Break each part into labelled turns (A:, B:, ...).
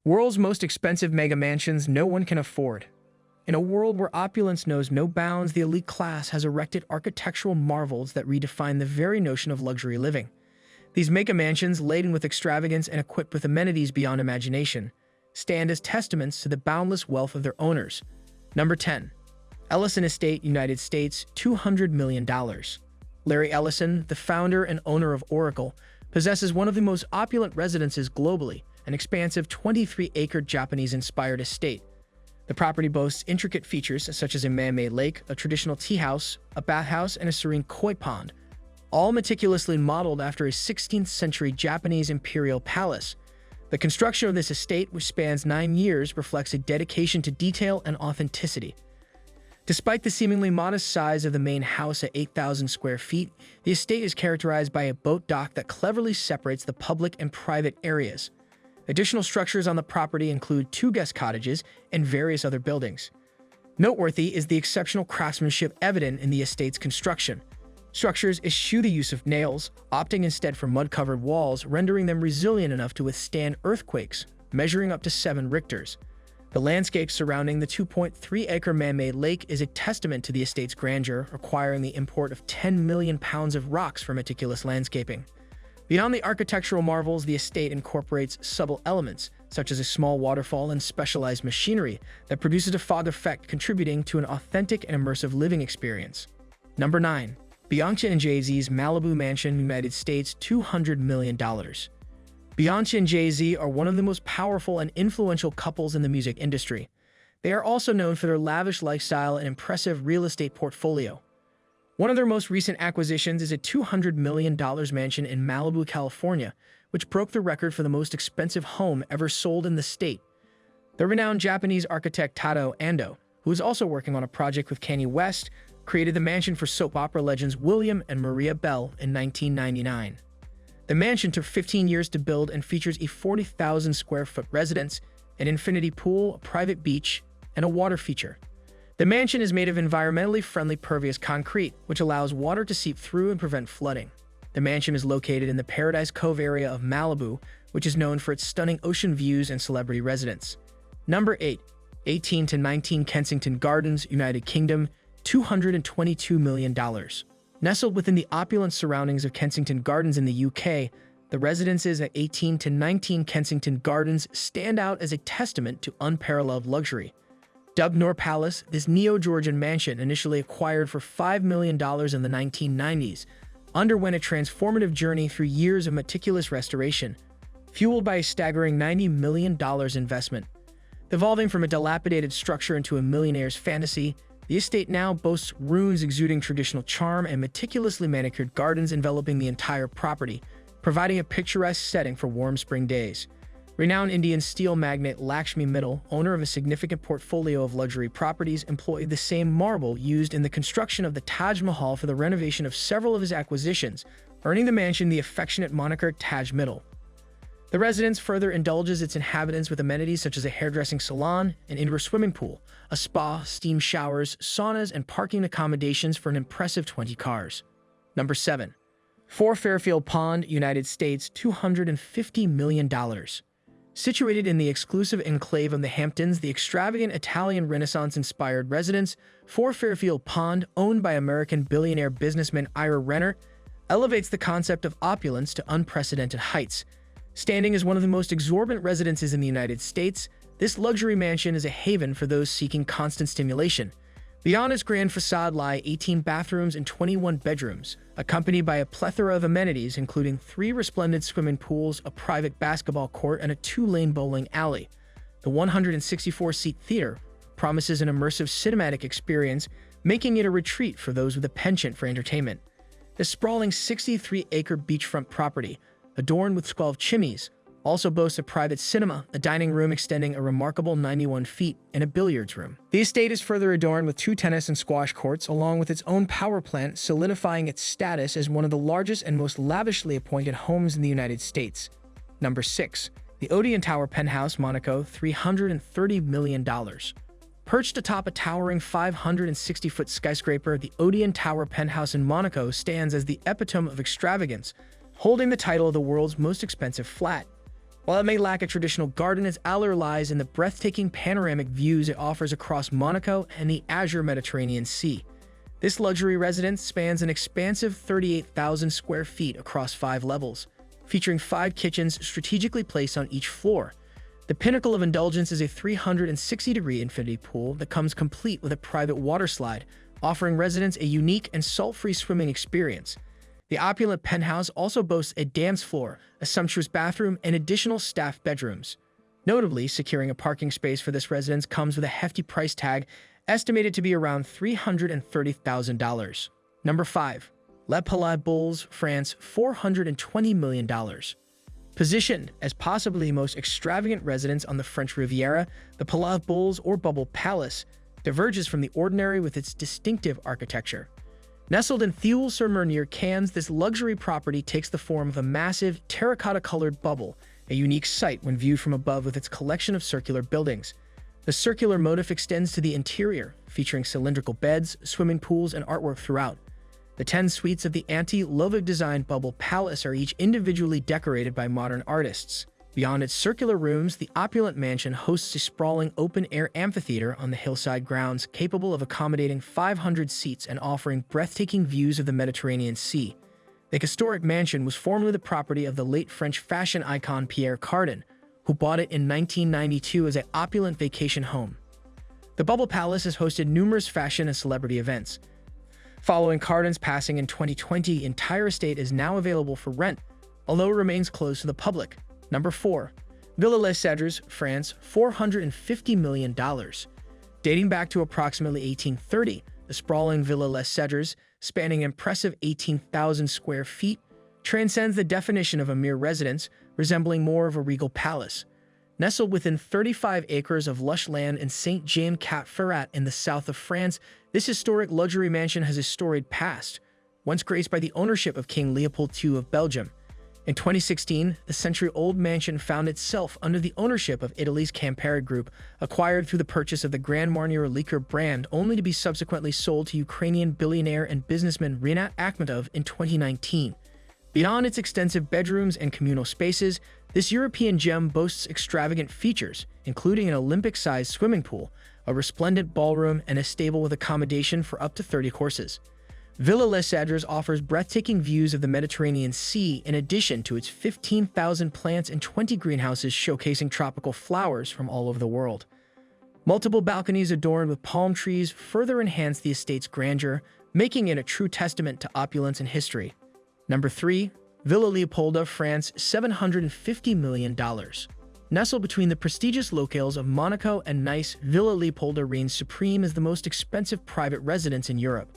A: World's most expensive mega mansions no one can afford. In a world where opulence knows no bounds, the elite class has erected architectural marvels that redefine the very notion of luxury living. These mega mansions, laden with extravagance and equipped with amenities beyond imagination, stand as testaments to the boundless wealth of their owners. Number 10. Ellison Estate, United States, $200 million. Larry Ellison, the founder and owner of Oracle, possesses one of the most opulent residences globally, an expansive 23-acre Japanese-inspired estate. The property boasts intricate features such as a man-made lake, a traditional tea house, a bathhouse, and a serene koi pond, all meticulously modeled after a 16th-century Japanese imperial palace. The construction of this estate, which spans 9 years, reflects a dedication to detail and authenticity. Despite the seemingly modest size of the main house at 8,000 square feet, the estate is characterized by a boat dock that cleverly separates the public and private areas. Additional structures on the property include 2 guest cottages and various other buildings. Noteworthy is the exceptional craftsmanship evident in the estate's construction. Structures eschew the use of nails, opting instead for mud-covered walls, rendering them resilient enough to withstand earthquakes, measuring up to 7 Richters. The landscape surrounding the 2.3-acre man-made lake is a testament to the estate's grandeur, requiring the import of 10 million pounds of rocks for meticulous landscaping. Beyond the architectural marvels, the estate incorporates subtle elements, such as a small waterfall and specialized machinery that produces a fog effect, contributing to an authentic and immersive living experience. Number 9. Beyonce and Jay-Z's Malibu Mansion, United States, $200 million. Beyonce and Jay-Z are one of the most powerful and influential couples in the music industry. They are also known for their lavish lifestyle and impressive real estate portfolio. One of their most recent acquisitions is a $200 million mansion in Malibu, California, which broke the record for the most expensive home ever sold in the state. The renowned Japanese architect Tado Ando, who is also working on a project with Kanye West, created the mansion for soap opera legends William and Maria Bell in 1999. The mansion took 15 years to build and features a 40,000 square foot residence, an infinity pool, a private beach, and a water feature. The mansion is made of environmentally friendly pervious concrete, which allows water to seep through and prevent flooding. The mansion is located in the Paradise Cove area of Malibu, which is known for its stunning ocean views and celebrity residence. Number 8. 18 to 19 Kensington Gardens, United Kingdom, $222 million. Nestled within the opulent surroundings of Kensington Gardens in the UK, the residences at 18 to 19 Kensington Gardens stand out as a testament to unparalleled luxury. Dubbed Noor Palace, this neo-Georgian mansion, initially acquired for $5 million in the 1990s, underwent a transformative journey through years of meticulous restoration, fueled by a staggering $90 million investment. Evolving from a dilapidated structure into a millionaire's fantasy, the estate now boasts rooms exuding traditional charm and meticulously manicured gardens enveloping the entire property, providing a picturesque setting for warm spring days. Renowned Indian steel magnate Lakshmi Mittal, owner of a significant portfolio of luxury properties, employed the same marble used in the construction of the Taj Mahal for the renovation of several of his acquisitions, earning the mansion the affectionate moniker Taj Mittal. The residence further indulges its inhabitants with amenities such as a hairdressing salon, an indoor swimming pool, a spa, steam showers, saunas, and parking accommodations for an impressive 20 cars. Number 7. 4 Fairfield Pond, United States, $250 million. Situated in the exclusive enclave of the Hamptons, the extravagant Italian Renaissance-inspired residence, 4 Fairfield Pond, owned by American billionaire businessman Ira Renner, elevates the concept of opulence to unprecedented heights. Standing as one of the most exorbitant residences in the United States, this luxury mansion is a haven for those seeking constant stimulation. Beyond its grand facade lie 18 bathrooms and 21 bedrooms, accompanied by a plethora of amenities including 3 resplendent swimming pools, a private basketball court, and a 2-lane bowling alley. The 164-seat theater promises an immersive cinematic experience, making it a retreat for those with a penchant for entertainment. The sprawling 63-acre beachfront property, adorned with 12 chimneys, also boasts a private cinema, a dining room extending a remarkable 91 feet, and a billiards room. The estate is further adorned with 2 tennis and squash courts, along with its own power plant, solidifying its status as one of the largest and most lavishly appointed homes in the United States. Number 6. The Odeon Tower Penthouse, Monaco, $330 million. Perched atop a towering 560-foot skyscraper, the Odeon Tower Penthouse in Monaco stands as the epitome of extravagance, holding the title of the world's most expensive flat. While it may lack a traditional garden, its allure lies in the breathtaking panoramic views it offers across Monaco and the azure Mediterranean Sea. This luxury residence spans an expansive 38,000 square feet across 5 levels, featuring 5 kitchens strategically placed on each floor. The pinnacle of indulgence is a 360-degree infinity pool that comes complete with a private water slide, offering residents a unique and salt-free swimming experience. The opulent penthouse also boasts a dance floor, a sumptuous bathroom, and additional staff bedrooms. Notably, securing a parking space for this residence comes with a hefty price tag, estimated to be around $330,000. Number 5. Le Palais Bouls, France, $420 million. Positioned as possibly the most extravagant residence on the French Riviera, the Palais Bouls, or Bubble Palace, diverges from the ordinary with its distinctive architecture. Nestled in Theoul-sur-Mer near Cannes, this luxury property takes the form of a massive, terracotta-colored bubble, a unique sight when viewed from above with its collection of circular buildings. The circular motif extends to the interior, featuring cylindrical beds, swimming pools, and artwork throughout. The 10 suites of the anti-Louvre-designed Bubble Palace are each individually decorated by modern artists. Beyond its circular rooms, the opulent mansion hosts a sprawling open-air amphitheater on the hillside grounds capable of accommodating 500 seats and offering breathtaking views of the Mediterranean Sea. The historic mansion was formerly the property of the late French fashion icon Pierre Cardin, who bought it in 1992 as an opulent vacation home. The Bubble Palace has hosted numerous fashion and celebrity events. Following Cardin's passing in 2020, the entire estate is now available for rent, although it remains closed to the public. Number 4. Villa Les Cèdres, France, $450 million. Dating back to approximately 1830, the sprawling Villa Les Cèdres, spanning an impressive 18,000 square feet, transcends the definition of a mere residence, resembling more of a regal palace. Nestled within 35 acres of lush land in Saint-Jean-Cap-Ferrat in the south of France, this historic luxury mansion has a storied past, once graced by the ownership of King Leopold II of Belgium. In 2016, the century-old mansion found itself under the ownership of Italy's Campari Group, acquired through the purchase of the Grand Marnier liquor brand, only to be subsequently sold to Ukrainian billionaire and businessman Rinat Akhmetov in 2019. Beyond its extensive bedrooms and communal spaces, this European gem boasts extravagant features, including an Olympic-sized swimming pool, a resplendent ballroom, and a stable with accommodation for up to 30 horses. Villa Les Cèdres offers breathtaking views of the Mediterranean Sea in addition to its 15,000 plants and 20 greenhouses showcasing tropical flowers from all over the world. Multiple balconies adorned with palm trees further enhance the estate's grandeur, making it a true testament to opulence and history. Number 3. Villa Leopolda, France, $750 million. Nestled between the prestigious locales of Monaco and Nice, Villa Leopolda reigns supreme as the most expensive private residence in Europe.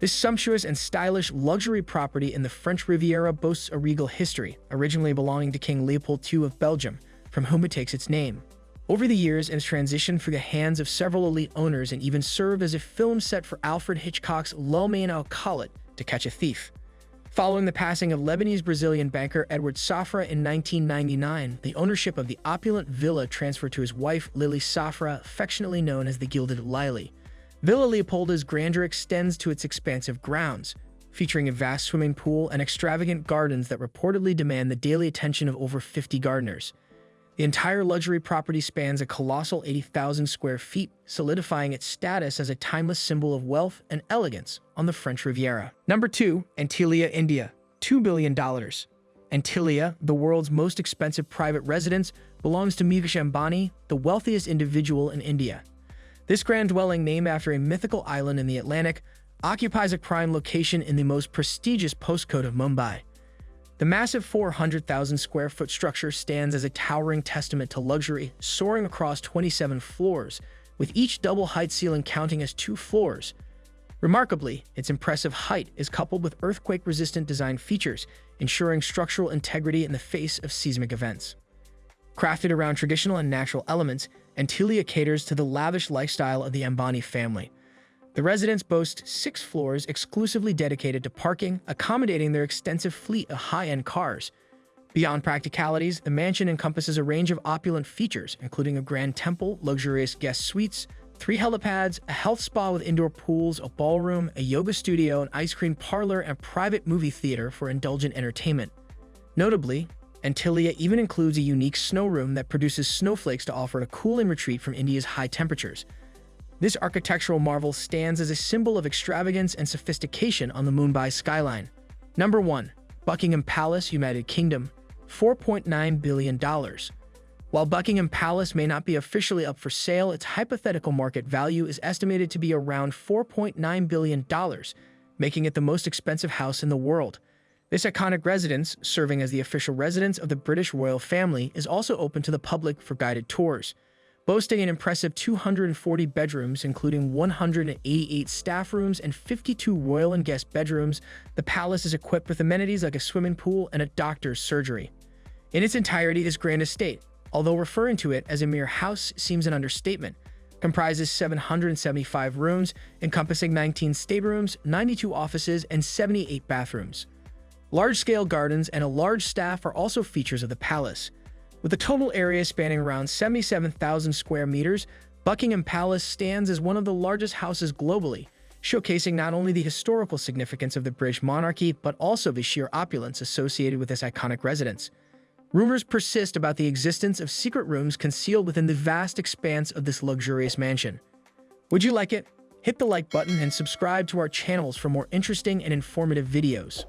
A: This sumptuous and stylish luxury property in the French Riviera boasts a regal history, originally belonging to King Leopold II of Belgium, from whom it takes its name. Over the years, it has transitioned through the hands of several elite owners and even served as a film set for Alfred Hitchcock's L'Homme au Collet, To Catch a Thief. Following the passing of Lebanese-Brazilian banker Edward Safra in 1999, the ownership of the opulent villa transferred to his wife, Lily Safra, affectionately known as the Gilded Lily. Villa Leopolda's grandeur extends to its expansive grounds, featuring a vast swimming pool and extravagant gardens that reportedly demand the daily attention of over 50 gardeners. The entire luxury property spans a colossal 80,000 square feet, solidifying its status as a timeless symbol of wealth and elegance on the French Riviera. Number 2. Antilia, India, $2 billion. Antilia, the world's most expensive private residence, belongs to Mukesh Ambani, the wealthiest individual in India. This grand dwelling, named after a mythical island in the Atlantic, occupies a prime location in the most prestigious postcode of Mumbai. The massive 400,000 square foot structure stands as a towering testament to luxury, soaring across 27 floors, with each double-height ceiling counting as 2 floors. Remarkably, its impressive height is coupled with earthquake-resistant design features, ensuring structural integrity in the face of seismic events. Crafted around traditional and natural elements, Antilia caters to the lavish lifestyle of the Ambani family. The residence boasts 6 floors exclusively dedicated to parking, accommodating their extensive fleet of high-end cars. Beyond practicalities, the mansion encompasses a range of opulent features, including a grand temple, luxurious guest suites, 3 helipads, a health spa with indoor pools, a ballroom, a yoga studio, an ice cream parlor, and a private movie theater for indulgent entertainment. Notably, Antilia even includes a unique snow room that produces snowflakes to offer a cooling retreat from India's high temperatures. This architectural marvel stands as a symbol of extravagance and sophistication on the Mumbai skyline. Number 1. Buckingham Palace, United Kingdom, $4.9 billion. While Buckingham Palace may not be officially up for sale, its hypothetical market value is estimated to be around $4.9 billion, making it the most expensive house in the world. This iconic residence, serving as the official residence of the British royal family, is also open to the public for guided tours. Boasting an impressive 240 bedrooms, including 188 staff rooms and 52 royal and guest bedrooms, the palace is equipped with amenities like a swimming pool and a doctor's surgery. In its entirety, this grand estate, although referring to it as a mere house seems an understatement, comprises 775 rooms, encompassing 19 staterooms, 92 offices, and 78 bathrooms. Large-scale gardens and a large staff are also features of the palace. With a total area spanning around 77,000 square meters, Buckingham Palace stands as one of the largest houses globally, showcasing not only the historical significance of the British monarchy, but also the sheer opulence associated with this iconic residence. Rumors persist about the existence of secret rooms concealed within the vast expanse of this luxurious mansion. Would you like it? Hit the like button and subscribe to our channels for more interesting and informative videos.